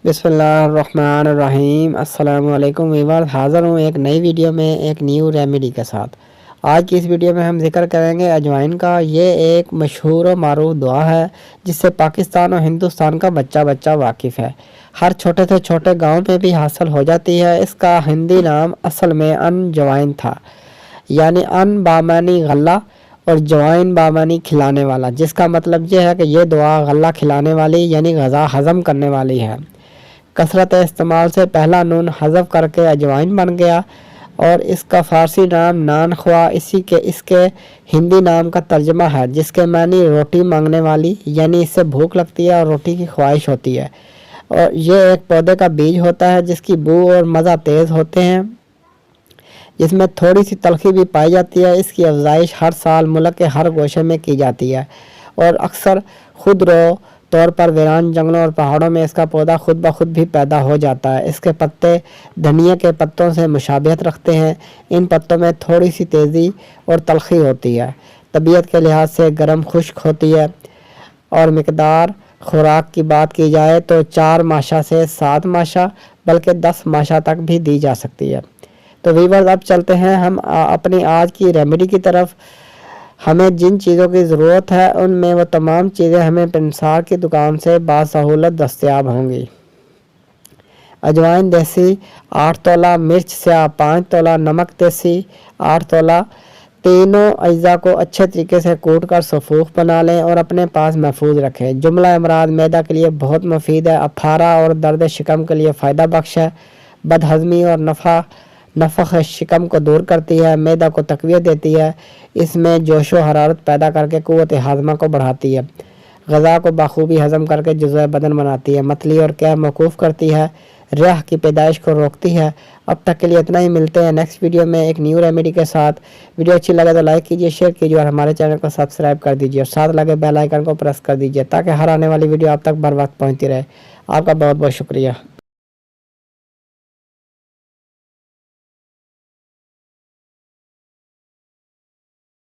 बिस्मिल्लाहिर्रहमानिर्रहीम। अस्सलाम वालेकुम वीवर, हाज़िर हूँ एक नई वीडियो में एक न्यू रेमेडी के साथ। आज की इस वीडियो में हम जिक्र करेंगे अजवाइन का। ये एक मशहूर और मारूफ दुआ है जिससे पाकिस्तान और हिंदुस्तान का बच्चा बच्चा वाकिफ़ है। हर छोटे से छोटे गांव में भी हासिल हो जाती है। इसका हिंदी नाम असल में अनजवाइन था, यानी अन बामानी गल्ला और जवाइन बामानी खिलाने वाला, जिसका मतलब ये है कि ये दुआ गल्ला खिलाने वाली यानी गज़ा हज़म करने वाली है। कसरत इस्तेमाल से पहला नून हज़फ करके अजवाइन बन गया और इसका फ़ारसी नाम नान ख्वा इसके हिंदी नाम का तर्जमा है, जिसके मानी रोटी मांगने वाली, यानी इससे भूख लगती है और रोटी की ख्वाहिश होती है। और ये एक पौधे का बीज होता है जिसकी बू और मज़ा तेज़ होते हैं, जिसमें थोड़ी सी तलखी भी पाई जाती है। इसकी अफजाइश हर साल मुल्क के हर गोशे में की जाती है और अक्सर खुदरो तौर पर वीरान जंगलों और पहाड़ों में इसका पौधा खुद ब खुद भी पैदा हो जाता है। इसके पत्ते धनिया के पत्तों से मुशाबियत रखते हैं। इन पत्तों में थोड़ी सी तेज़ी और तलखी होती है। तबीयत के लिहाज से गर्म खुश्क होती है और मिकदार खुराक की बात की जाए तो 4 माशा से 7 माशा बल्कि 10 माशा तक भी दी जा सकती है। तो वीवर्स, अब चलते हैं हम अपनी आज की रेमेडी की तरफ। हमें जिन चीज़ों की ज़रूरत है उनमें वो तमाम चीज़ें हमें पिंसार की दुकान से बासहूलत दस्तयाब होंगी। अजवाइन देसी 8 तोला, मिर्च स्याह 5 तोला, नमक देसी 8 तोला। तीनों अज्जा को अच्छे तरीके से कूट कर सफूफ बना लें और अपने पास महफूज रखें। जुमला अमराद मैदा के लिए बहुत मुफीद है। अफारा और दर्द शिकम के लिए फ़ायदा बख्श है। बदहज़मी और नफ़ख शिकम को दूर करती है। मैदा को तक़वियत देती है। इसमें जोश व हरारत पैदा करके क़ुव्वत हाज़मा को बढ़ाती है। ग़ज़ा को बाखूबी हज़म करके जुज़्व बदन बनाती है। मतली और कैफ मौकूफ़ करती है। रिह की पैदाइश को रोकती है। अब तक के लिए इतना ही। मिलते हैं नेक्स्ट वीडियो में एक न्यू रेमेडी के साथ। वीडियो अच्छी लगे तो लाइक कीजिए, शेयर कीजिए और हमारे चैनल को सब्सक्राइब कर दीजिए और साथ लगे बेल आइकन को प्रेस कर दीजिए ताकि हर आने वाली वीडियो आप तक बर वक्त पहुँचती रहे। आपका बहुत बहुत शुक्रिया।